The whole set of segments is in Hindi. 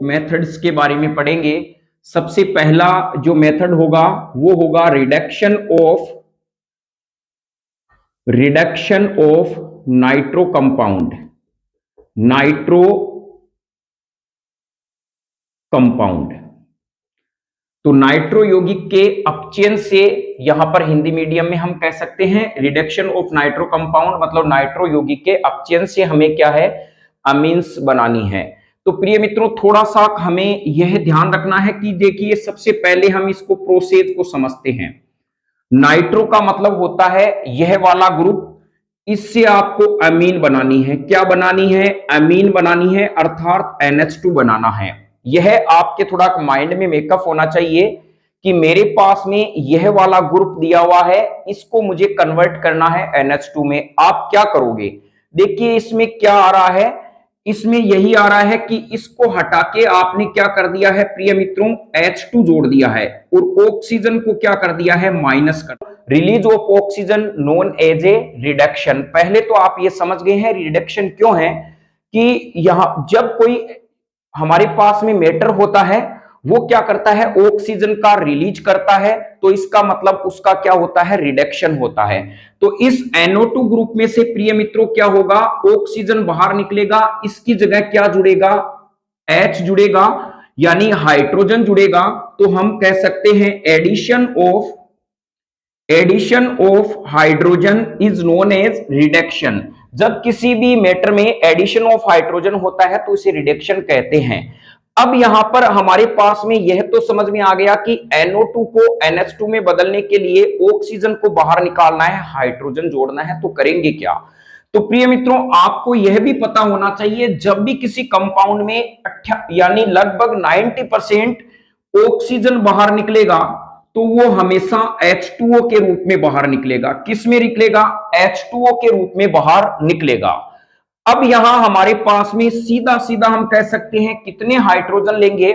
मेथड्स के बारे में पढ़ेंगे। सबसे पहला जो मेथड होगा वो होगा रिडक्शन ऑफ नाइट्रो कंपाउंड। तो नाइट्रो यौगिक के अपचयन से यहां पर हिंदी मीडियम में हम कह सकते हैं रिडक्शन ऑफ नाइट्रो कंपाउंड, मतलब नाइट्रो यौगिक के अपचयन से हमें क्या है, अमीन्स बनानी है। तो प्रिय मित्रों, थोड़ा सा हमें यह ध्यान रखना है कि देखिए सबसे पहले हम इसको प्रोसेस को समझते हैं। नाइट्रो का मतलब होता है यह वाला ग्रुप, इससे आपको अमीन बनानी है। क्या बनानी है? अमीन बनानी है, अर्थात NH2 बनाना है। यह आपके थोड़ा माइंड में मेकअप होना चाहिए कि मेरे पास में यह वाला ग्रुप दिया हुआ है, इसको मुझे कन्वर्ट करना है NH2 में। आप क्या करोगे? देखिए इसमें क्या आ रहा है, इसमें यही आ रहा है कि इसको हटा के आपने क्या कर दिया है प्रिय मित्रों, H2 जोड़ दिया है और ऑक्सीजन को क्या कर दिया है, माइनस कर। Release of oxygen known as a reduction. पहले तो आप ये समझ गए हैं रिडक्शन क्यों है, कि यहां जब कोई हमारे पास में मैटर होता है वो क्या करता है, ऑक्सीजन का रिलीज करता है, तो इसका मतलब उसका क्या होता है, रिडक्शन होता है। तो इस NO2 ग्रुप में से प्रिय मित्रों क्या होगा, ऑक्सीजन बाहर निकलेगा, इसकी जगह क्या जुड़ेगा, H जुड़ेगा, यानी हाइड्रोजन जुड़ेगा। तो हम कह सकते हैं addition of hydrogen is known as reduction. जब किसी भी मैटर में एडिशन ऑफ हाइड्रोजन होता है तो इसे रिडक्शन कहते हैं। अब यहां पर हमारे पास में यह तो समझ में आ गया कि NO2 को NH2 में बदलने के लिए ऑक्सीजन को बाहर निकालना है, हाइड्रोजन जोड़ना है, तो करेंगे क्या? तो प्रिय मित्रों, आपको यह भी पता होना चाहिए जब भी किसी कंपाउंड में यानी लगभग 90% ऑक्सीजन बाहर निकलेगा तो वो हमेशा H2O के रूप में बाहर निकलेगा। किस में निकलेगा? H2O के रूप में बाहर निकलेगा। अब यहां हमारे पास में सीधा सीधा हम कह सकते हैं कितने हाइड्रोजन लेंगे।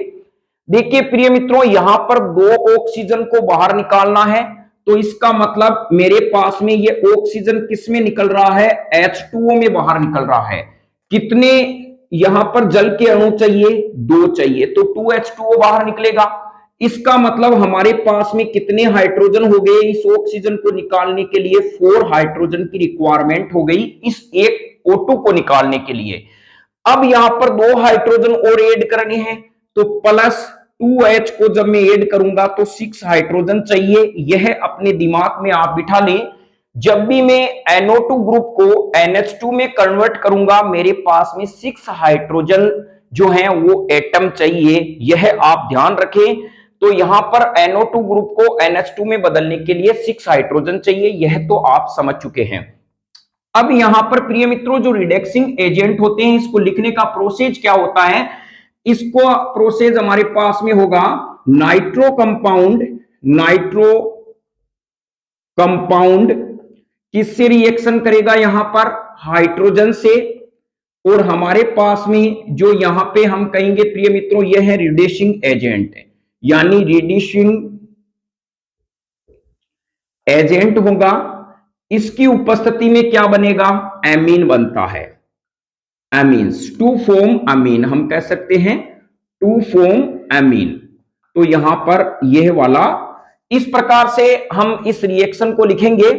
देखिए प्रिय मित्रों, यहां पर 2 ऑक्सीजन को बाहर निकालना है, तो इसका मतलब मेरे पास में ये ऑक्सीजन किस में निकल रहा है, H2O में बाहर निकल रहा है। कितने यहां पर जल के अणु चाहिए? 2 चाहिए, तो 2H2O बाहर निकलेगा। इसका मतलब हमारे पास में कितने हाइड्रोजन हो गए, इस ऑक्सीजन को निकालने के लिए 4 हाइड्रोजन की रिक्वायरमेंट हो गई इस एक O2 को निकालने के लिए। अब यहां पर 2 हाइड्रोजन और ऐड करने हैं, तो प्लस 2H को जब मैं ऐड करूंगा तो 6 हाइड्रोजन चाहिए। यह अपने दिमाग में आप बिठा लें, जब भी मैं NO2 ग्रुप को NH2 में कन्वर्ट करूंगा मेरे पास में 6 हाइड्रोजन जो है वो एटम चाहिए, यह आप ध्यान रखें। तो यहां पर NO2 ग्रुप को NH2 में बदलने के लिए 6 हाइड्रोजन चाहिए, यह तो आप समझ चुके हैं। अब यहां पर प्रिय मित्रों जो रिडक्सिंग एजेंट होते हैं इसको लिखने का प्रोसेस क्या होता है, इसको प्रोसेस हमारे पास में होगा नाइट्रो कंपाउंड किससे रिएक्शन करेगा, यहां पर हाइड्रोजन से, और हमारे पास में जो यहां पे हम कहेंगे प्रिय मित्रों यह है रिड्यूसिंग एजेंट, यानी रिड्यूसिंग एजेंट होगा। इसकी उपस्थिति में क्या बनेगा, एमीन बनता है, एमीन्स, टू फॉर्म अमीन, हम कह सकते हैं टू फॉर्म अमीन। तो यहां पर यह वाला इस प्रकार से हम इस रिएक्शन को लिखेंगे।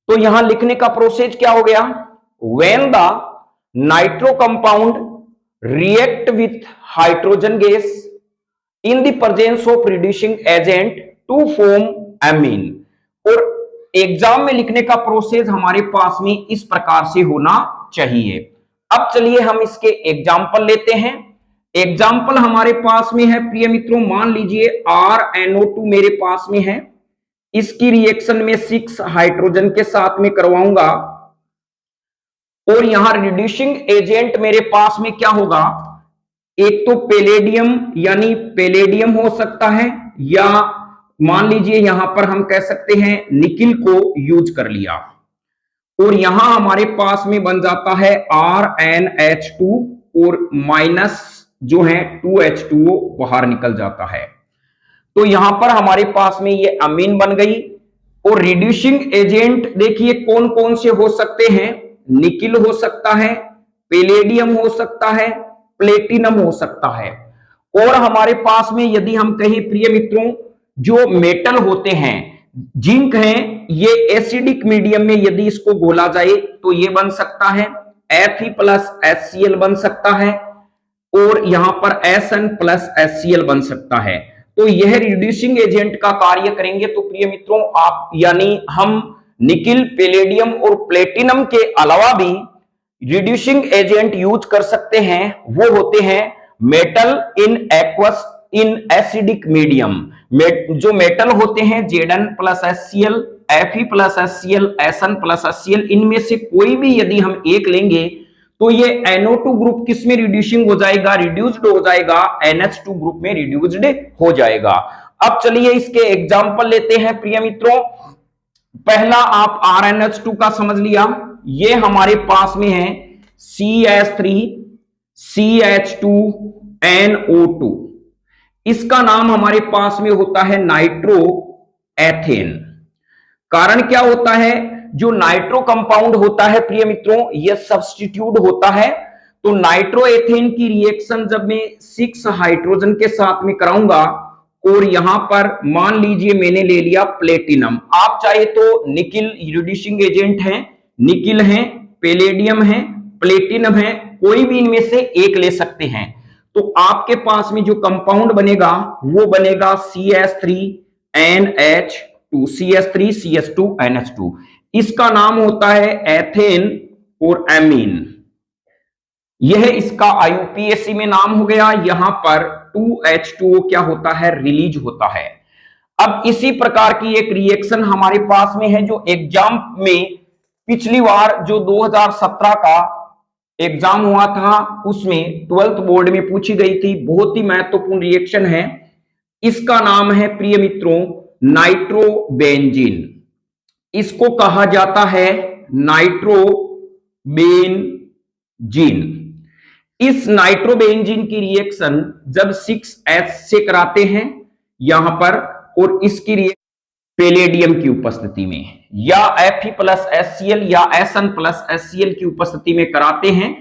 तो यहां लिखने का प्रोसेस क्या हो गया, when the nitro compound react with hydrogen gas in the presence of reducing agent to form amine. और एग्जाम में लिखने का प्रोसेस हमारे पास में इस प्रकार से होना चाहिए। अब चलिए हम इसके एग्जाम्पल लेते हैं। एग्जाम्पल हमारे पास में है प्रिय मित्रों, मान लीजिए RNO2 मेरे पास में है, इसकी रिएक्शन में 6 हाइड्रोजन के साथ में करवाऊंगा, और यहां रिड्यूसिंग एजेंट मेरे पास में क्या होगा, एक तो पैलेडियम, यानी पैलेडियम हो सकता है, या मान लीजिए यहां पर हम कह सकते हैं निकिल को यूज कर लिया, और यहां हमारे पास में बन जाता है RnH2 और माइनस जो है 2H2O बाहर निकल जाता है। तो यहां पर हमारे पास में ये अमीन बन गई। और रिड्यूसिंग एजेंट देखिए कौन कौन से हो सकते हैं, निकिल हो सकता है, पैलेडियम हो सकता है, प्लेटिनम हो सकता है। और हमारे पास में यदि हम कहें प्रिय मित्रों, जो मेटल होते हैं, जिंक है, ये एसिडिक मीडियम में यदि इसको घोला जाए तो ये बन सकता है Fe प्लस HCl बन सकता है, और यहां पर Sn प्लस HCl बन सकता है। तो यह रिड्यूसिंग एजेंट का कार्य करेंगे। तो प्रिय मित्रों, आप यानी हम निकिल, पैलेडियम और प्लेटिनम के अलावा भी रिड्यूसिंग एजेंट यूज कर सकते हैं। वो होते हैं metal in aqueous in acidic medium. जो मेटल होते हैं Zn plus HCl, Fe plus HCl, Sn plus HCl, इनमें से कोई भी यदि हम एक लेंगे तो ये NO2 ग्रुप किस में रिड्यूसिंग हो जाएगा, रिड्यूस्ड हो जाएगा, NH2 ग्रुप में रिड्यूस्ड हो जाएगा। अब चलिए इसके एग्जांपल लेते हैं प्रिय मित्रों। पहला आप RnH2 का समझ लिया, ये हमारे पास में है CH3 CH2 NO2। इसका नाम हमारे पास में होता है नाइट्रो एथेन। कारण क्या होता है, जो नाइट्रो कंपाउंड होता है प्रिय मित्रों, यह सब्स्टिट्यूट होता है। तो नाइट्रो एथेन की रिएक्शन जब मैं 6 हाइड्रोजन के साथ में कराऊंगा, और यहां पर मान लीजिए मैंने ले लिया प्लेटिनम, आप चाहे तो निकिल रिड्यूसिंग एजेंट है, निकिल है, पैलेडियम है, प्लेटिनम है, कोई भी इनमें से एक ले सकते हैं। तो आपके पास में जो कंपाउंड बनेगा वो बनेगा CH3NH2, CH3 CH2 NH2। इसका नाम होता है एथेन और एमीन। यह इसका IUPAC में नाम हो गया। यहां पर 2H2O क्या होता है, रिलीज होता है। अब इसी प्रकार की एक रिएक्शन हमारे पास में है जो एग्जाम में पिछली बार जो 2017 का एग्जाम हुआ था उसमें 12th बोर्ड में पूछी गई थी, बहुत ही महत्वपूर्ण रिएक्शन है। इसका नाम है प्रिय मित्रों नाइट्रोबेंजीन। इसको कहा जाता है नाइट्रोबेंजीन। इस नाइट्रोबेंजीन की रिएक्शन जब 6H से कराते हैं यहां पर, और इसकी रिएक्शन पैलेडियम की उपस्थिति में या Fe प्लस HCl या Sn प्लस HCl की उपस्थिति में कराते हैं,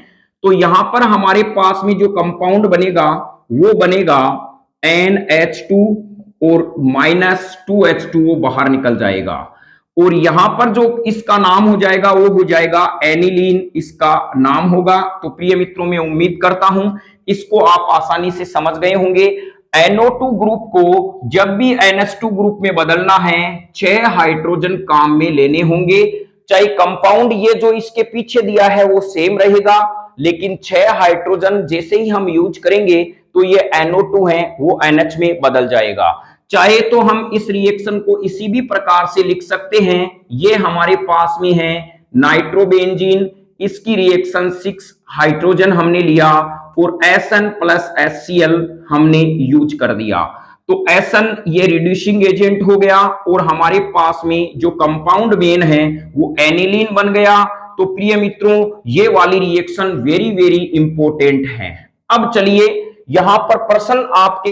तो यहां पर हमारे पास में जो कंपाउंड बनेगा वो बनेगा NH2 और -2H2O बाहर निकल जाएगा, और यहां पर जो इसका नाम हो जाएगा वो हो जाएगा एनिलीन, इसका नाम होगा। तो प्रिय मित्रों, मैं उम्मीद करता हूं इसको आप आसानी से समझ गए होंगे। NO2 ग्रुप को जब भी NH2 ग्रुप में बदलना है 6 हाइड्रोजन काम में लेने होंगे। चाहे कंपाउंड ये जो इसके पीछे दिया है वो सेम रहेगा, लेकिन 6 हाइड्रोजन जैसे ही हम यूज करेंगे तो ये NO2 है वो NH में बदल जाएगा। चाहे तो हम इस रिएक्शन को इसी भी प्रकार से लिख सकते हैं। ये हमारे पास में है नाइट्रोबेंजीन, इसकी रिएक्शन 6 हाइड्रोजन हमने लिया और Sn प्लस HCl हमने यूज कर दिया। तो Sn ये रिड्यूसिंग एजेंट हो गया और हमारे पास में जो कंपाउंड मेन है वो एनिलीन बन गया। तो प्रिय मित्रों, ये वाली रिएक्शन वेरी वेरी इंपॉर्टेंट है। अब चलिए यहां पर प्रश्न आपके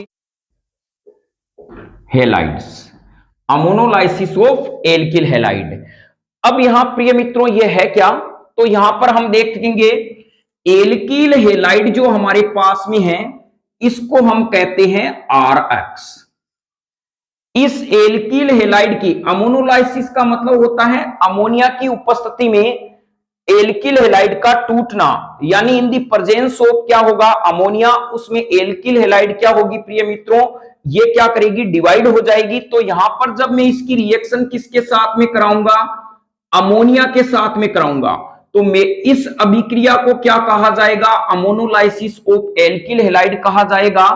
halides, ammonolysis of alkyl halide. अब यहां प्रिय मित्रों ये है क्या, तो यहां पर हम देखेंगे एल्किल हेलाइड जो हमारे पास में है इसको हम कहते हैं RX। इस एल्किल हेलाइड की अमोनोलाइसिस का मतलब होता है अमोनिया की उपस्थिति में एल्किल हेलाइड का टूटना, यानी इन दी प्रेजेंस ऑफ क्या होगा अमोनिया, उसमें एल्किल हेलाइड क्या होगी प्रिय मित्रों, ये क्या करेगी, डिवाइड हो जाएगी। तो यहां पर जब मैं इसकी रिएक्शन किसके साथ में कराऊंगा, अमोनिया के साथ में कराऊंगा, तो मैं इस अभिक्रिया को क्या कहा जाएगा, अमोनोलाइसिस ऑफ एल्किल हेलाइड कहा जाएगा।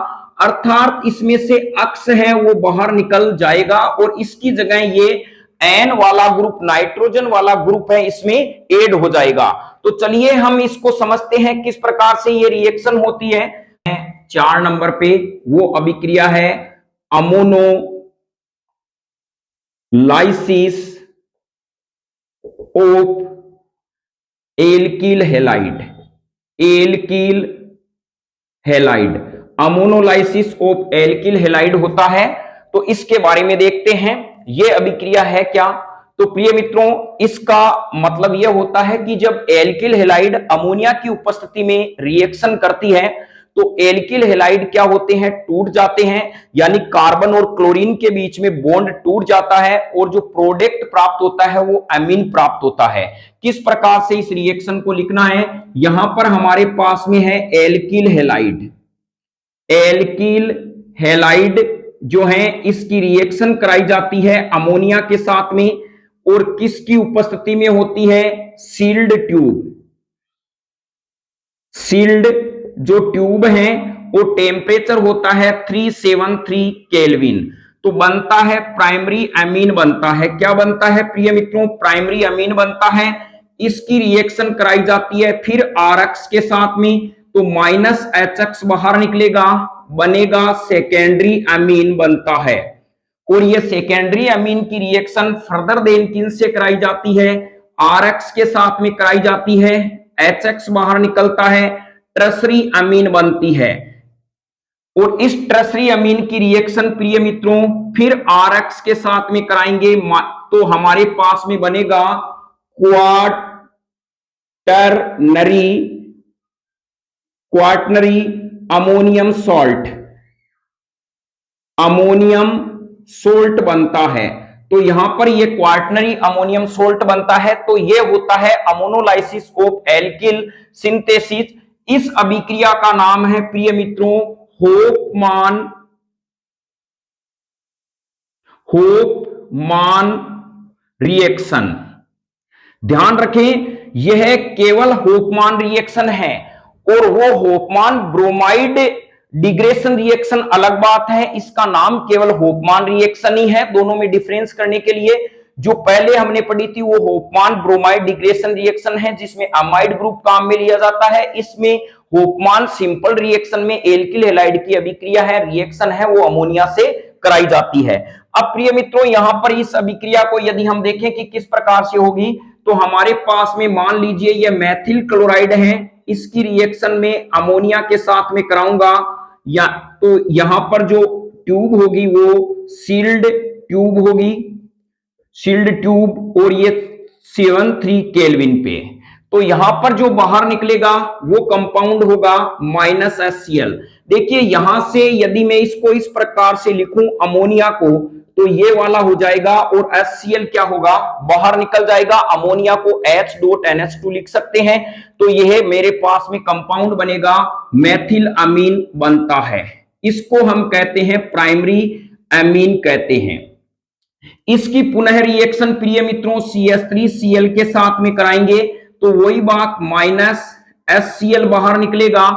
अर्थात इसमें से अक्स है वो बाहर निकल जाएगा और इसकी जगह ये एन वाला ग्रुप, नाइट्रोजन वाला ग्रुप है, इसमें ऐड हो जाएगा। तो चलिए हम इसको समझते हैं किस प्रकार से ये रिएक्शन होती है। 4 नंबर पे वो अभिक्रिया है ammonolysis of alkyl halide. Alkyl halide, ammonolysis of alkyl halide होता है। तो इसके बारे में देखते हैं ये अभिक्रिया है क्या। तो प्रिय मित्रों, इसका मतलब यह होता है कि जब एल्किल हेलाइड अमोनिया की उपस्थिति में रिएक्शन करती है तो एल्किल हैलाइड क्या होते हैं, टूट जाते हैं, यानी कार्बन और क्लोरीन के बीच में बॉन्ड टूट जाता है और जो प्रोडक्ट प्राप्त होता है वो अमीन प्राप्त होता है। किस प्रकार से इस रिएक्शन को लिखना है, यहां पर हमारे पास में है एल्किल हैलाइड। एल्किल हैलाइड जो है इसकी रिएक्शन कराई जाती है अमोनिया के साथ में, और किसकी उपस्थिति में होती है, सील्ड ट्यूब। सील्ड जो ट्यूब है वो टेम्परेचर होता है 373 केल्विन। तो बनता है प्राइमरी अमीन बनता है। क्या बनता है प्रिय मित्रों, प्राइमरी अमीन बनता है। इसकी रिएक्शन कराई जाती है फिर RX के साथ में, तो -HX बाहर निकलेगा, बनेगा सेकेंडरी अमीन बनता है। और ये सेकेंडरी अमीन की रिएक्शन फर्दर देन किन से कराई जाती है, RX के साथ में कराई जाती है, HX बाहर निकलता है, टर्सरी अमीन बनती है। और इस टर्सरी अमीन की रिएक्शन प्रिय मित्रों फिर RX के साथ में कराएंगे, तो हमारे पास में बनेगा quaternary ammonium salt. Ammonium salt बनता है। तो यहां पर ये क्वाटर्नरी अमोनियम सोल्ट बनता है। तो ये होता है अमोनोलाइसिस ऑफ एल्किल सिंथेसिस। इस अभिक्रिया का नाम है प्रिय मित्रों होफमान रिएक्शन। ध्यान रखें यह केवल होफमान रिएक्शन है, और वो होफमान ब्रोमाइड डिग्रेशन रिएक्शन अलग बात है। इसका नाम केवल होफमान रिएक्शन ही है। दोनों में डिफरेंस करने के लिए जो पहले हमने पढ़ी थी वो होफमान ब्रोमाइड डिग्रेशन रिएक्शन है, जिसमें अमाइड ग्रुप काम में लिया जाता है। इसमें होफमान सिंपल रिएक्शन में एल्किल हैलाइड की अभिक्रिया है, रिएक्शन है वो अमोनिया से कराई जाती है। अब प्रिय मित्रों यहां पर इस अभिक्रिया को यदि हम देखें कि किस प्रकार से होगी, तो हमारे पास में मान लीजिए ये मेथिल क्लोराइड है, इसकी रिएक्शन में अमोनिया के साथ में कराऊंगा, या तो यहां पर जो ट्यूब होगी वो सील्ड ट्यूब होगी, सील्ड ट्यूब, और ये 73 केल्विन पे। तो यहां पर जो बाहर निकलेगा वो कंपाउंड होगा -HCl। देखिए यहां से यदि मैं इसको इस प्रकार से लिखूं अमोनिया को, तो ये वाला हो जाएगा, और HCl क्या होगा, बाहर निकल जाएगा। अमोनिया को H.NH2 लिख सकते हैं। तो यह मेरे पास में कंपाउंड बनेगा, मेथिल अमीन बनता है। इसको हम कहते हैं प्राइमरी अमीन कहते हैं। इसकी पुनः रिएक्शन प्रिय मित्रों CH3Cl के साथ में कराएंगे, तो वही बात -HCl बाहर निकलेगा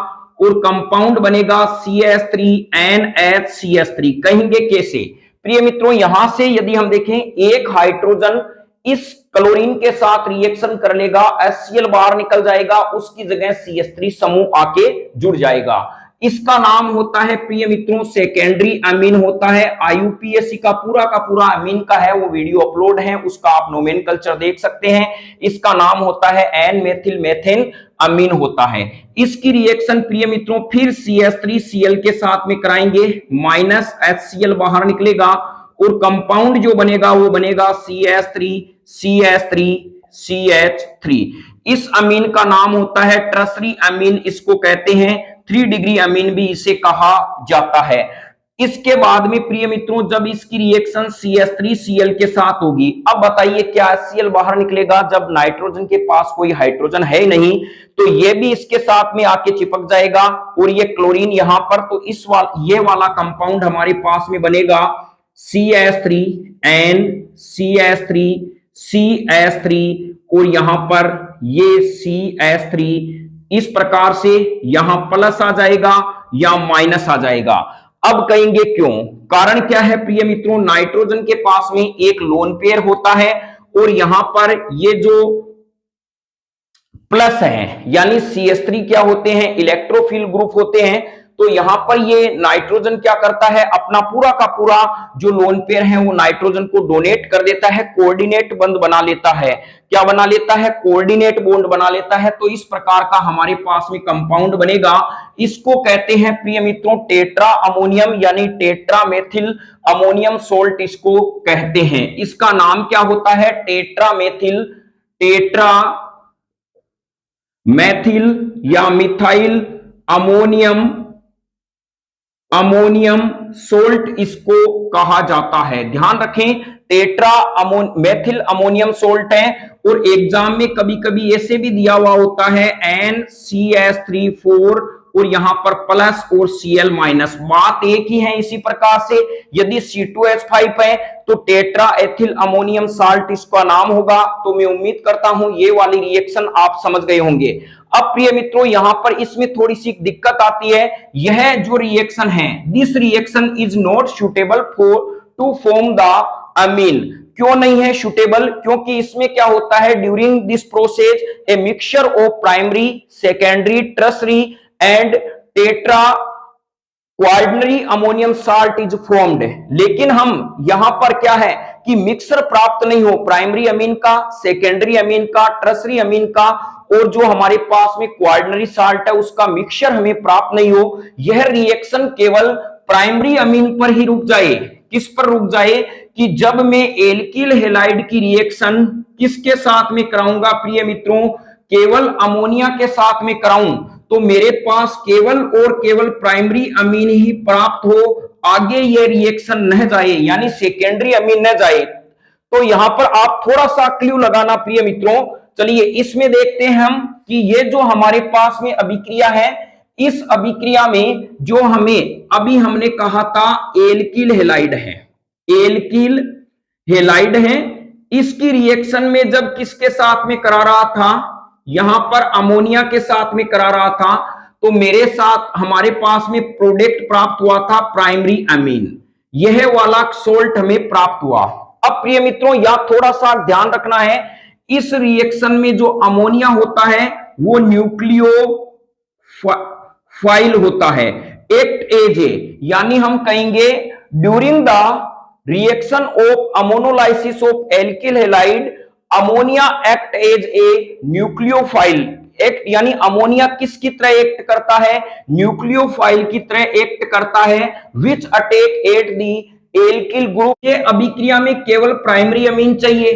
और कंपाउंड बनेगा CH3NHCH3। कहेंगे कैसे प्रिय मित्रों, यहां से यदि हम देखें एक हाइड्रोजन इस क्लोरीन के साथ रिएक्शन कर लेगा, HCl बाहर निकल जाएगा, उसकी जगह CH3 समूह आके जुड़ जाएगा। इसका नाम होता है प्रिय मित्रों सेकेंडरी अमीन होता है। IUPAC का पूरा अमीन का है वो वीडियो अपलोड है, उसका आप नोमेनकल्चर देख सकते हैं। इसका नाम होता है एन मेथिल मेथेन अमीन होता है। इसकी रिएक्शन प्रिय मित्रों फिर CH3Cl के साथ में कराएंगे, -HCl बाहर निकलेगा और कंपाउंड जो बनेगा वो बनेगा CH3CH3CH3। इस अमीन का नाम होता है टर्सरी अमीन, इसको कहते हैं 3 डिग्री अमीन भी इसे कहा जाता है। इसके बाद में प्रिय मित्रों जब इसकी रिएक्शन CH3Cl के साथ होगी, अब बताइए क्या HCl बाहर निकलेगा, जब नाइट्रोजन के पास कोई हाइड्रोजन है नहीं, तो ये भी इसके साथ में आके चिपक जाएगा और ये क्लोरीन यहां पर, तो ये वाला कंपाउंड हमारे पास में बनेगा CH3NCH3CH3, और यहां पर ये CH3 इस प्रकार से यहां प्लस आ जाएगा या माइनस आ जाएगा। अब कहेंगे क्यों, कारण क्या है प्रिय मित्रों, नाइट्रोजन के पास में एक लोन पेयर होता है और यहां पर ये जो प्लस है यानी CH3 क्या होते हैं, इलेक्ट्रोफिल ग्रुप होते हैं। तो यहां पर ये नाइट्रोजन क्या करता है, अपना पूरा का पूरा जो लोन पेयर है वो नाइट्रोजन को डोनेट कर देता है, कोऑर्डिनेट बंध बना लेता है। क्या बना लेता है, कोऑर्डिनेट बॉन्ड बना लेता है। तो इस प्रकार का हमारे पास में कंपाउंड बनेगा। इसको कहते हैं प्रिय मित्रों टेट्रा अमोनियम यानी टेट्रा मेथिल अमोनियम सोल्ट इसको कहते हैं। इसका नाम क्या होता है, टेट्रा मेथिल या मिथाइल अमोनियम अमोनियम सोल्ट इसको कहा जाता है। ध्यान रखें, टेट्रा मेथिल अमोनियम सोल्ट है। और एग्जाम में कभी कभी ऐसे भी दिया हुआ होता है NCS3 4 और यहां पर प्लस और Cl माइनस, बात एक ही है। इसी प्रकार से यदि C2H5 है तो टेट्रा एथिल अमोनियम साल्ट इसका नाम होगा। तो मैं उम्मीद करता हूं ये वाली रिएक्शन आप समझ गए होंगे। अब प्रिय मित्रों, यहां पर इसमें थोड़ी सी दिक्कत आती है। यह जो रिएक्शन है, this reaction is not suitable for to form the amine. क्यों नहीं है सुटेबल? क्योंकि इसमें क्या होता है, during this process a mixture of primary, secondary, tertiary and tetra quaternary ammonium salt is formed. लेकिन हम यहां पर क्या है कि मिक्सर प्राप्त नहीं हो, प्राइमरी अमीन का, सेकेंडरी अमीन का, टर्शरी अमीन का, और जो हमारे पास में क्वार्डनरी साल्ट है उसका मिक्सचर हमें प्राप्त नहीं हो। यह रिएक्शन केवल प्राइमरी अमीन पर ही रुक जाए। किस पर रुक जाए? कि जब मैं एल्किल हैलाइड की रिएक्शन किसके साथ में कराऊंगा प्रिय मित्रों, केवल अमोनिया के साथ में कराऊं, तो मेरे पास केवल और केवल प्राइमरी अमीन ही प्राप्त हो, आगे ये रिएक्शन न जाए, यानी सेकेंडरी अमीन न जाए। तो यहां पर आप थोड़ा सा क्लू लगाना प्रिय मित्रों। चलिए इसमें देखते हैं हम कि ये जो हमारे पास में अभिक्रिया है, इस अभिक्रिया में जो हमें अभी हमने कहा था एल्किल हैलाइड है, एल्किल हैलाइड है, इसकी रिएक्शन में जब किसके साथ में करा रहा था, यहां पर अमोनिया के साथ में करा रहा था, तो मेरे साथ हमारे पास में प्रोडक्ट प्राप्त हुआ था प्राइमरी अमीन। यह वाला सोल्ट हमें प्राप्त हुआ। अब प्रिय मित्रों यहां थोड़ा सा ध्यान रखना है, इस रिएक्शन में जो अमोनिया होता है वो न्यूक्लियोफाइल होता है, एक्ट एज ए, यानी हम कहेंगे during the reaction of ammonolysis of alkyl halide ammonia act as a nucleophile act, यानी अमोनिया किसकी तरह एक्ट करता है, न्यूक्लियोफाइल की तरह एक्ट करता है, विच attack at the alkyl group. ये अभिक्रिया में केवल प्राइमरी अमीन चाहिए,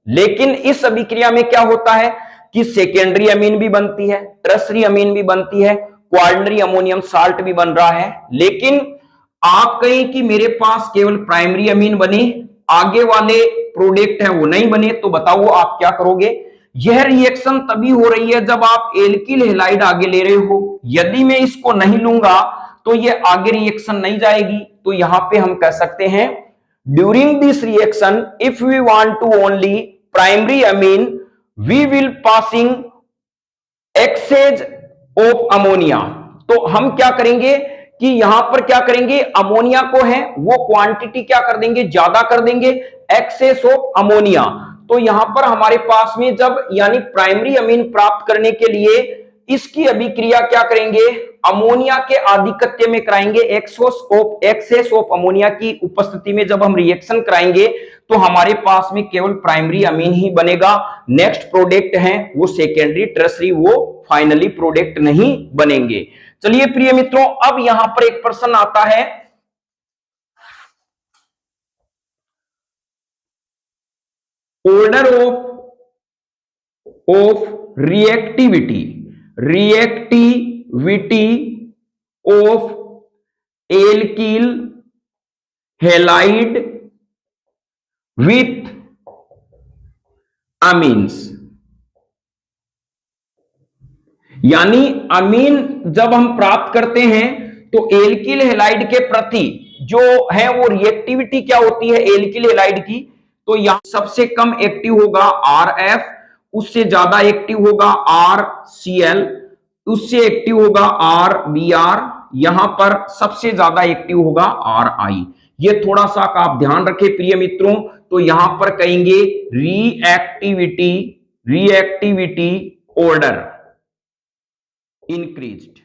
लेकिन इस अभिक्रिया में क्या होता है कि सेकेंडरी अमीन भी बनती है, टर्शरी अमीन भी बनती है, क्वार्डनरी अमोनियम साल्ट भी बन रहा है। लेकिन आप कहें कि मेरे पास केवल प्राइमरी अमीन बने, आगे वाले प्रोडक्ट है वो नहीं बने, तो बताओ आप क्या करोगे। यह रिएक्शन तभी हो रही है जब आप एल्किल हैलाइड आगे ले रहे हो। यदि मैं इसको नहीं लूंगा तो ये आगे रिएक्शन नहीं जाएगी। तो यहां पे हम कह सकते हैं during this reaction if we want to only primary amine we will passing excess of ammonia. तो हम क्या करेंगे कि यहां पर क्या करेंगे, अमोनिया को है वो क्वांटिटी क्या कर देंगे, ज्यादा कर देंगे, एक्सेस ऑफ अमोनिया। तो यहां पर हमारे पास में जब यानी प्राइमरी अमीन प्राप्त करने के लिए इसकी अभिक्रिया क्या करेंगे, अमोनिया के आधिक्य में कराएंगे, एक्सेस ऑफ अमोनिया की उपस्थिति में जब हम रिएक्शन कराएंगे तो हमारे पास में केवल प्राइमरी अमीन ही बनेगा। नेक्स्ट प्रोडक्ट है वो सेकेंडरी, टर्शरी वो फाइनली प्रोडक्ट नहीं बनेंगे। चलिए प्रिय मित्रों, अब यहां पर एक प्रश्न आता है, order of reactivity of alkyl halide with amines. यानी अमीन जब हम प्राप्त करते हैं तो एल्किल हैलाइड के प्रति जो है वो रिएक्टिविटी क्या होती है एल्किल हैलाइड की, तो यहां सबसे कम एक्टिव होगा RF, उससे ज्यादा एक्टिव होगा RCl, उससे एक्टिव होगा RBr, यहां पर सबसे ज्यादा एक्टिव होगा RI। ये थोड़ा सा आप ध्यान रखें प्रिय मित्रों। तो यहां पर कहेंगे रिएक्टिविटी ऑर्डर इंक्रीज्ड।